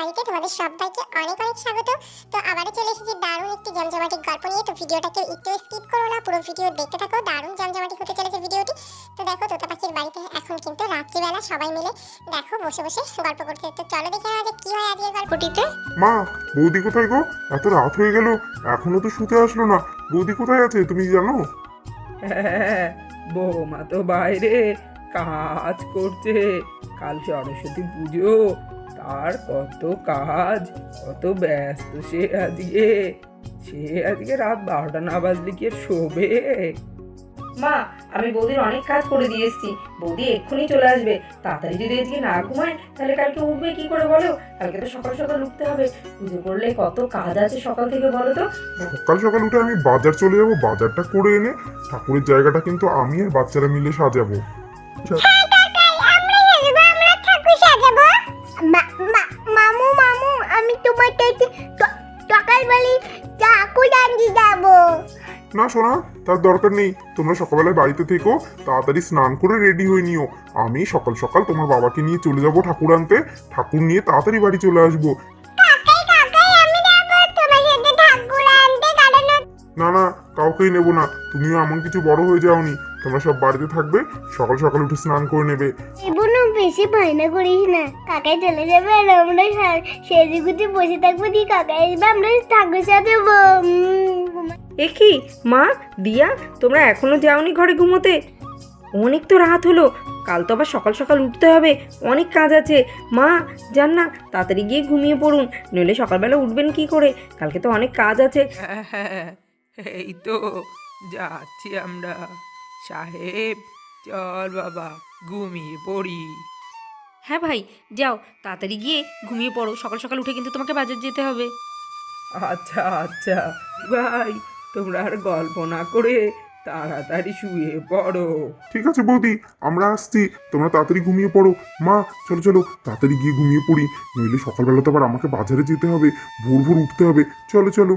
বাড়িতে তোমাদের সবাইকে অনেক অনেক স্বাগত। তো আবারও চলে এসেছি দারুণ একটি জমজমাটি গল্প নিয়ে। তো ভিডিওটাকে একটু স্কিপ করো না, পুরো ভিডিও দেখতে থাকো। দারুণ জমজমাটি হতে চলেছে ভিডিওটি। তো দেখো, তোতা পাখির বাড়িতে এখন কিন্তু রাত্রিবেলা সবাই মিলে দেখো বসে বসে গল্প করছে। তো চলো দেখে নেওয়া যাক কি হয় আজকের গল্পটিতে। মা, বৌদি কোথায় গো? এত রাত হয়ে গেল, এখনো তো শুতে আসলো না। বৌদি কোথায় আছে তুমি জানো? হ্যাঁ, বৌমা তো বাইরে কাজ করছে। কাল সরস্বতী পুজো, তার কত কাজ, কত ব্যস্ত সে আজকে রাত 12টা না বাজলে কি আর শোবে? মা, আমি বৌদির অনেক কাজ করে দিয়ে এসেছি। বৌদি এক্ষুনি চলে আসবে। তাড়াতাড়ি যদি আজকে না ঘুমায় তাহলে কালকে উঠবে কি করে বলো? কালকে তো সকাল সকাল উঠতে হবে। পুজো করলে কত কাজ আছে সকাল থেকে বলো তো। সকাল সকাল উঠে আমি বাজার চলে যাবো, বাজারটা করে এনে ঠাকুরের জায়গাটা কিন্তু আমি আর বাচ্চারা মিলে সাজাবো। মামু মামু, আমি তোমার সকালবেলা চাকু জানতে যাবো। না সোনা, তার দরকার নেই। তোমরা সকালবেলায় বাড়িতে থেকো, তাড়াতাড়ি স্নান করে রেডি হয়ে নিও। আমি সকাল সকাল তোমার বাবাকে নিয়ে চলে যাবো ঠাকুর আনতে। ঠাকুর নিয়ে তাড়াতাড়ি বাড়ি চলে আসবো। না না, কাউকেই নেবো না। তুমিও এমন কিছু বড় হয়ে যাওনি। তোমরা সব বাড়িতে থাকবে, সকাল সকাল উঠে স্নান করে নেবে। বোন, বেশি বায়না করিস না। কাকাই চলে যাবে আর আমরা সেজে গুজে বসে থাকবো। দিয়ে কাকাই আসবে, আমরা ঠাকুর সাজাবো। এ কি মা, দিয়া, তোমরা এখনো যাওনি ঘরে ঘুমোতে? অনেক তো রাত হলো, কাল তো আবার সকাল সকাল উঠতে হবে, অনেক কাজ আছে। মা যান না, তাড়াতাড়ি গিয়ে ঘুমিয়ে পড়ুন, নইলে সকালবেলা উঠবেন কি করে? কালকে তো অনেক কাজ আছে। হ্যাঁ, এই তো যাচ্ছি আমরা। সাহেব, চল বাবা, ঘুমিয়ে পড়ি। হ্যাঁ ভাই, যাও তাড়াতাড়ি গিয়ে ঘুমিয়ে পড়ো। সকাল সকাল উঠে কিন্তু তোমাকে বাজার যেতে হবে। আচ্ছা আচ্ছা ভাই, তোমরা আর গল্প না করে তাড়াতাড়ি শুয়ে পড়ো। ঠিক আছে বৌদি, আমরা আসছি। তোমরা তাড়াতাড়ি ঘুমিয়ে পড়ো। মা, চলো চলো তাড়াতাড়ি গিয়ে ঘুমিয়ে পড়ি, নইলে সকালবেলা তো আবার আমাকে বাজারে যেতে হবে, ভোর ভোর উঠতে হবে। চলো চলো।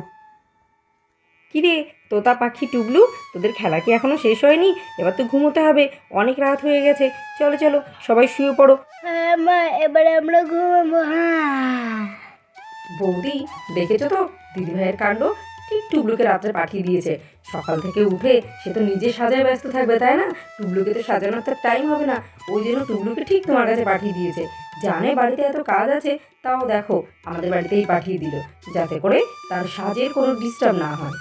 কিরে তোতা পাখি টুবলু, তোদের খেলা কি এখনো শেষ হয়নি? এবার তো ঘুমোতে হবে, অনেক রাত হয়ে গেছে। চলো চলো সবাই শুয়ে পড়ো। হ্যাঁ মা, এবারে আমরা ঘুমাবো। হ্যাঁ বৌদি, দেখেছো তো দিদিভাইয়ের কাণ্ড? ঠিক টুবলুকে রাত্রে পাঠিয়ে দিয়েছে। সকাল থেকে উঠে সে তো নিজে সাজায় ব্যস্ত থাকবে, তাই না? টুবলুকে তো সাজানোর তার টাইম হবে না। ওই জন্য টুবলুকে ঠিক তোমার কাছে পাঠিয়ে দিয়েছে। জানে বাড়িতে এত কাজ আছে, তাও দেখো আমাদের বাড়িতেই পাঠিয়ে দিল, যাতে করে তার সাজের কোনো ডিস্টার্ব না হয়।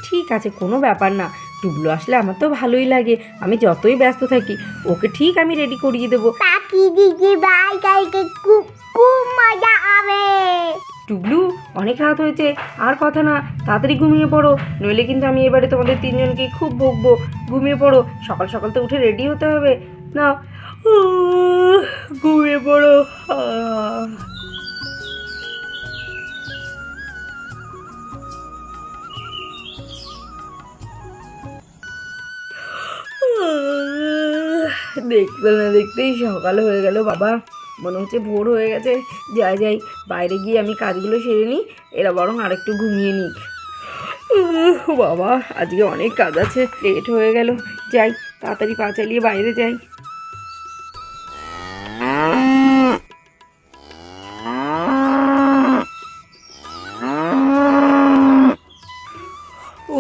ঠিক আছে, কোনো ব্যাপার না। টুবলু আসলে আমার তো ভালোই লাগে। আমি যতই ব্যস্ত থাকি, ওকে ঠিক আমি রেডি করিয়ে দেবো। পাখি দিদি ভাই, কালকে খুব খুব মজা হবে। টুবলু, অনেক রাত হয়েছে, আর কথা না, তাড়াতাড়ি ঘুমিয়ে পড়ো, নইলে কিন্তু আমি এবারে তোমাদের তিনজনকে খুব বকবো। ঘুমিয়ে পড়ো, সকাল সকাল তো উঠে রেডি হতে হবে। না, ঘুমিয়ে পড়ো। দেখতে না দেখতেই সকাল হয়ে গেল বাবা। মনে হচ্ছে ভোর হয়ে গেছে। যাই যাই, বাইরে গিয়ে আমি কাজগুলো সেরে নিই, এরা বরং আরেকটু ঘুমিয়ে নিক। বাবা, আজকে অনেক কাজ আছে, লেট হয়ে গেল। যাই, তাড়াতাড়ি পা চালিয়ে বাইরে যাই।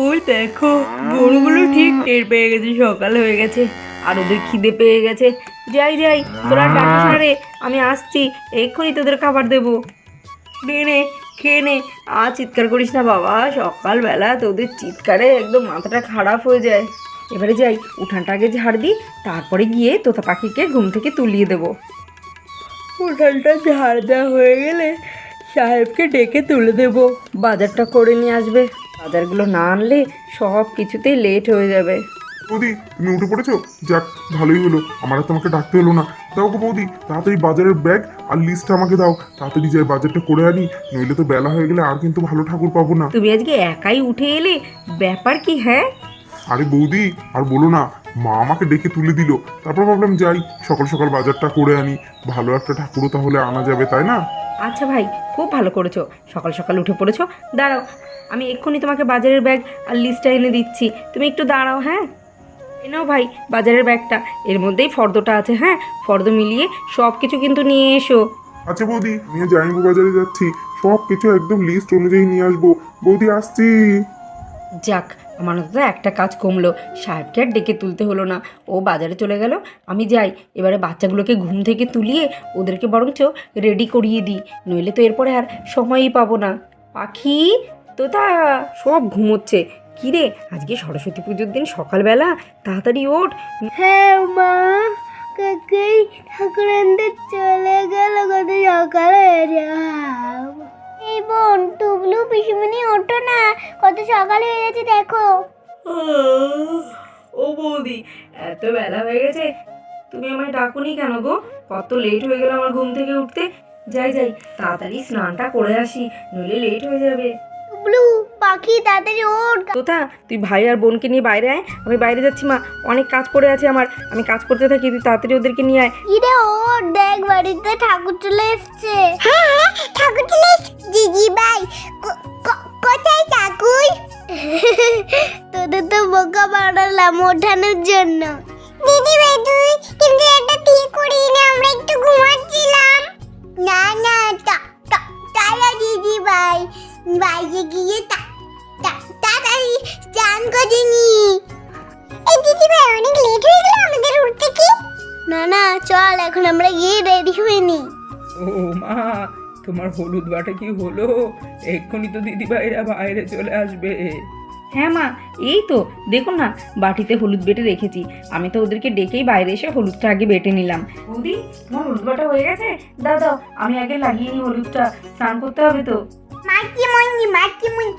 ওই দেখো, গরুগুলো ঠিক টের পেয়ে গেছে সকাল হয়ে গেছে, আর ওদের খিদে পেয়ে গেছে। যাই যাই, তোরা ডাকিস না রে, আমি আসছি, এক্ষুনি তোদের খাবার দেবো। নে নে, খেয়ে নে, আর চিৎকার করিস না বাবা। সকালবেলা তোদের চিৎকারে একদম মাথাটা খারাপ হয়ে যায়। এবারে যাই, উঠানটা আগে ঝাড় দিই, তারপরে গিয়ে তোতা পাখিকে ঘুম থেকে তুলিয়ে দেবো। উঠানটা ঝাড় দেওয়া হয়ে গেলে সাহেবকে ডেকে তুলে দেবো, বাজারটা করে নিয়ে আসবে। বাজারগুলো না আনলে সব কিছুতেই লেট হয়ে যাবে। বৌদি, তুমি উঠে পড়েছো? যাক, ভালোই হলো, আমার আর তোমাকে ডাকতে হলো না। দাও গো বৌদি, তাড়াতাড়ি বাজারের ব্যাগ আর লিস্টটা আমাকে দাও। তাড়াতাড়ি যাই বাজারটা করে আনি, নইলে তো বেলা হয়ে গেলে আর কিন্তু ভালো ঠাকুর পাবো না। তুমি আজকে একাই উঠে এলে, ব্যাপার কি? হ্যাঁ আরে বৌদি, আর বলো না, মা আমাকে ডেকে তুলে দিল। তারপর ভাবলাম যাই সকাল সকাল বাজারটা করে আনি, ভালো একটা ঠাকুরও তাহলে আনা যাবে, তাই না? আচ্ছা ভাই, খুব ভালো করেছো, সকাল সকাল উঠে পড়েছো। দাঁড়াও, আমি এক্ষুনি তোমাকে বাজারের ব্যাগ আর লিস্টটা এনে দিচ্ছি, তুমি একটু দাঁড়াও। হ্যাঁ, নাও ভাই বাজারের ব্যাগটা, এর মধ্যেই ফর্দটা আছে। হ্যাঁ, ফর্দ মিলিয়ে সব কিছু কিন্তু নিয়ে এসো। আচ্ছা বৌদি, নিয়ে জামাইবু বাজারে যাচ্ছি, সব কিছু একদম লিস্ট অনুযায়ী নিয়ে আসবো। বৌদি আসছি। যাক, আমার তো একটা কাজ কমলো, সাহেবকে আর ডেকে তুলতে হলো না, ও বাজারে চলে গেল। আমি যাই এবারে বাচ্চাগুলোকে ঘুম থেকে তুলিয়ে ওদেরকে বরঞ্চ রেডি করিয়ে দিই, নইলে তো এরপরে আর সময়ই পাবো না। পাখি তোতা সব ঘুমোচ্ছে। কী রে, আজকে সরস্বতী পুজোর দিন সকালবেলা, তাড়াতাড়ি ওঠ। হ্যাঁ মা, কাকাই ঠাকুর আনতে চলে গেল, কত সকাল হয়ে যাব। এই বোন টুবলু পিসিমণি ওঠো না, কত সকাল হয়ে গেছে দেখো। ও বৌদি, এত বেলা হয়ে গেছে, তুমি আমায় ডাকুনি কেন গো? কত লেট হয়ে গেল আমার ঘুম থেকে উঠতে। যাই যাই, তাড়াতাড়ি স্নানটা করে আসি, নইলে লেট হয়ে যাবে। টুবলু পাখি তাড়াতাড়ি ওঠ। তোতা, তুই ভাই আর বোনকে নিয়ে বাইরে আয়, আমি বাইরে যাচ্ছি মা, অনেক কাজ পড়ে আছে আমার, আমি কাজ করতে থাকি, তুই তাড়াতাড়ি ওদেরকে নিয়ে আয়। ইরে ওঠ, দেখ বাড়িতে ঠাকুর চলে এসছে। হ্যাঁ ঠাকুর চলে এসেছে। দিদি ভাই কোথায় ঠাকুর? তোদের তো বোকা বানালাম ওঠানোর জন্য। দিদি ভাই তুই কিন্তু একটা ঠিক করিস না, আমরা একটু ঘুমাচ্ছিলাম। না না, তারা দিদি ভাই বাইরে গিয়ে তাড়াতাড়ি স্নান করে নি। এই দিদি ভাই অনেক লেট হয়ে গেল আমাদের উঠতে কি? না না, চল এখন আমরা গিয়ে রেডি হয়ে নি। ও মা, তোমার হলুদ বাটা কি হলো? এক্ষুনি তো দিদিভাইরা বাইরে চলে আসবে। হ্যাঁ মা, এই তো দেখুন না, বাটিতে হলুদ বেটে রেখেছি, আমি তো ওদেরকে ডেকেই বাইরে এসে হলুদটা আগে বেটে নিলাম। বৌদি, তোমার হলুদ বাটা হয়ে গেছে? দাও দাও, আমি আগে লাগিয়ে নিই হলুদটা, স্নান করতে হবে তো। মাটিমুনি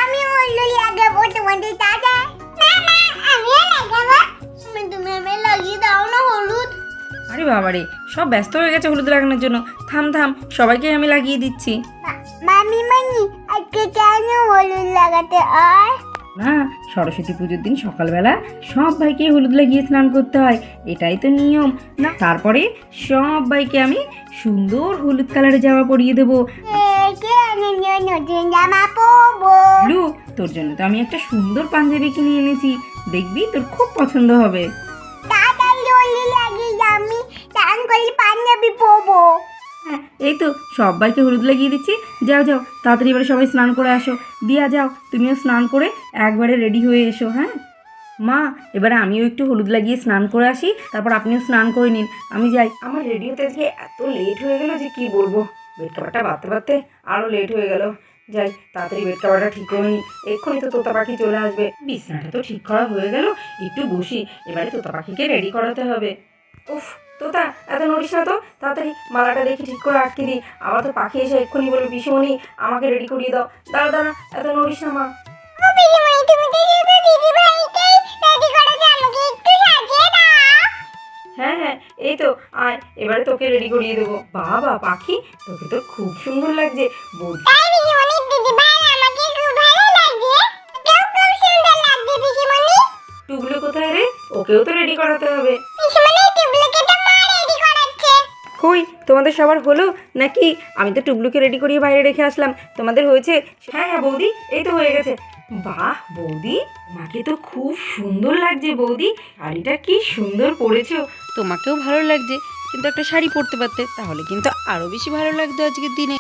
আমি হলুদ লাগাবো তোমাদের দাদা। না না আমিও লাগাবো। তুমি আমি লাগিয়ে দাও না হলুদ। আরে বাবারে, সব ব্যস্ত হয়ে গেছে হলুদ লাগানোর জন্য। থাম থাম, সবাইকে আমি লাগিয়ে দিচ্ছি। মামি মানি আজকে কেন হলুদ লাগাতে হয়? না, সরস্বতী পুজোর দিন সকালবেলা সবাইকে হলুদ লাগিয়ে স্নান করতে হয়, এটাই তো নিয়ম না। তারপরে সবাইকে আমি সুন্দর হলুদ কালারের জামা পরিয়ে দেবো। নতুন জামা পরবো। লু, তোর জন্য তো আমি একটা সুন্দর পাঞ্জাবি কিনে এনেছি, দেখবি তোর খুব পছন্দ হবে। তাড়াতাড়ি হলুদ লাগিয়ে আমি স্নান করে পাঞ্জাবি পরবো। হ্যাঁ, এই তো সবাইকে হলুদ লাগিয়ে দিচ্ছি। যাও যাও, তাড়াতাড়ি এবারে সবাই স্নান করে আসো। দিয়া যাও, তুমিও স্নান করে একবারে রেডি হয়ে এসো। হ্যাঁ মা, এবারে আমিও একটু হলুদ লাগিয়ে স্নান করে আসি, তারপর আপনিও স্নান করে নিন। আমি যাই, আমার রেডি হতে আজকে এত লেট হয়ে গেল যে কি বলবো, বেড কাভারটা বাঁধতে বাঁধতে আরও লেট হয়ে গেল। যাই তাড়াতাড়ি বেড কাভারটা ঠিক করে নিই, এক্ষুনি তো তোতা পাখি চলে আসবে। বিছানাটা তো ঠিক করা হয়ে গেল, একটু বসি, এবারে তোতা পাখিকে রেডি করাতে হবে। উফ তোতা, এত নড়িস না তো, তাড়াতাড়ি মালাটা দেখি ঠিক করে আটকে দিই, আবার তো পাখি এসে এক্ষুনি বলবে পিসিমণি আমাকে রেডি করিয়ে দাও। দাঁড়া দাঁড়া, এত নড়িস না মা। ও পিসিমণি তুমি তো শুধু দিদি ভাইকেই রেডি করেছো, আমাকে একটু সাজিয়ে দাও। হ্যাঁ হ্যাঁ, এই তো আয়, এবারে তোকে রেডি করিয়ে দেবো। বাবা পাখি, তোকে তো খুব সুন্দর লাগছে। বৌদি, তাই পিসিমণি দিদি ভাই আমাকে খুব ভালো লাগছে। তোকেও খুব সুন্দর লাগছে পিসিমণি। টুবলু কোথায় রে? ওকেও তো রেডি করাতে হবে। পিসিমণি টুবলুকে তো মা রেডি করাচ্ছে। কই, তোমাদের সবার হলো নাকি? আমি তো টুবলুকে রেডি করিয়ে বাইরে রেখে আসলাম, তোমাদের হয়েছে? হ্যাঁ হ্যাঁ বৌদি, এই তো হয়ে গেছে। বাহ বৌদি, তোমাকে তো খুব সুন্দর লাগছে বৌদি, শাড়িটা কি সুন্দর পরেছো। তোমাকেও ভালো লাগছে, কিন্তু একটা শাড়ি পরতে পারতে, তাহলে কিন্তু আরো বেশি ভালো লাগতো আজকের দিনে।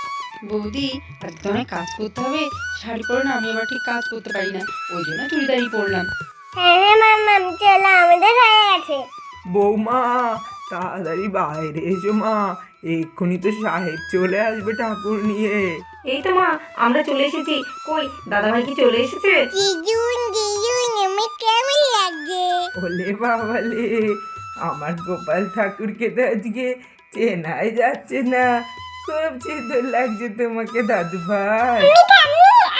বৌদি, আজকে তো অনেক কাজ করতে হবে, শাড়ি পরে না আমি আবার ঠিক কাজ করতে পারি না, ওই জন্য চুড়িদারই পরলাম। হ্যাঁ মাম্মাম চলো, আমাদের হয়ে গেছে। বৌমা, তাড়াতাড়ি বাইরে এসো মা, এক্ষুনি তো সাহেব চলে আসবে ঠাকুর নিয়ে। এই তো মা, আমরা চলে এসেছি। কই, দাদাভাই কি চলে এসেছে? জিজুন আমার কেমন লাগছে? ওলে বাবালে, আমার গোপাল ঠাকুরকে তো আজকে চেনাই যাচ্ছে না, খুব সুন্দর লাগছে তোমাকে দাদু ভাই।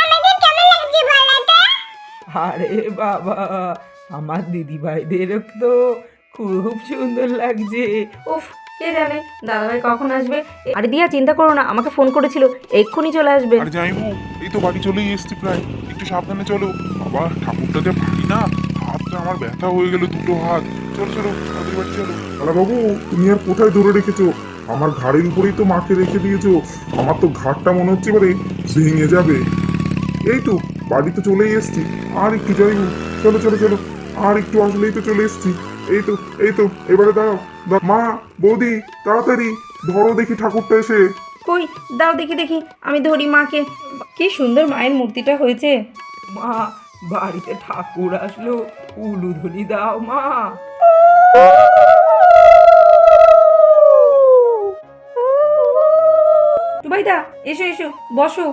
আমাদের কেমন লাগছে বলো তো? আরে বাবা, আমার দিদি ভাইদেরও তো খুব সুন্দর লাগছে। উফ, কে জানে দাদাভাই কখন আসবে। আরে দিয়া, চিন্তা করো না, আমাকে ফোন করেছিল, এক্ষুনি চলে আসবে। আরে জামাইবু, এই তো বাড়ি চলেই এসছি প্রায়, একটু সাবধানে চলো। বাবা ঠাকুরটা যে ভারী না, হাতটা আমার ব্যথা হয়ে গেল, দুটো হাত। চলো চলো তাদের বাড়ি চলো। দাদা বাবু, তুমি আর কোথায় ধরে রেখেছো? আমার ঘাড়ের উপরেই তো মাকে রেখে দিয়েছো, আমার তো ঘাটটা মনে হচ্ছে এবারে ভেঙে যাবে। এই তো বাড়িতে চলেই এসছি, আর একটু যাইবু। চলো চলো চলো, আর একটু আসলেই তো চলে এসছি। এই তো এবারে দাও। মা, বৌদি, তাড়াতাড়ি ধরো দেখি ঠাকুরটা এসে। কই দাও দেখি দেখি, আমি ধরি মাকে। কি সুন্দর মায়ের মূর্তিটা হয়েছে। মা, বাড়িতে ঠাকুর আসলো, উলুধ্বনি দাও মা। টুবাইদা এসো এসো, বসো।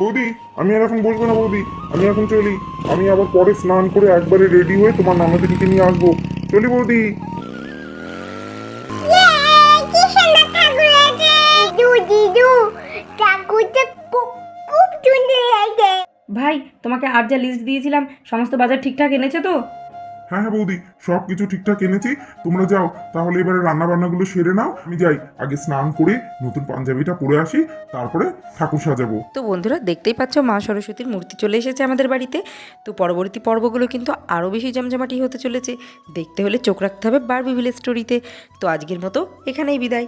বৌদি আমি আর এখন বসবো না বৌদি, আমি এখন চলি। আমি আবার পরে স্নান করে একবারে রেডি হয়ে তোমার নানা দিদিকে নিয়ে আসবো। চলি বৌদি। কি সুন্দর ঠাকুর হয়েছে। দিদু ঠাকুরটা খুব খুব সুন্দর হয়েছে। ভাই, তোমাকে আর যা লিস্ট দিয়েছিলাম সমস্ত বাজার ঠিকঠাক এনেছো তো? হ্যাঁ হ্যাঁ বৌদি, সব কিছু ঠিকঠাক এনেছি। তোমরা যাও তাহলে, এবারে রান্না বান্নাগুলো সেরে নাও। আমি যাই, আগে স্নান করে নতুন পাঞ্জাবিটা পরে আসি, তারপরে ঠাকুর সাজাবো। তো বন্ধুরা দেখতেই পাচ্ছ মা সরস্বতীর মূর্তি চলে এসেছে আমাদের বাড়িতে। তো পরবর্তী পর্বগুলো কিন্তু আরও বেশি জমজমাটি হতে চলেছে। দেখতে হলে চোখ রাখতে হবে বারবি ভিলেজ স্টোরিতে। তো আজকের মতো এখানেই বিদায়।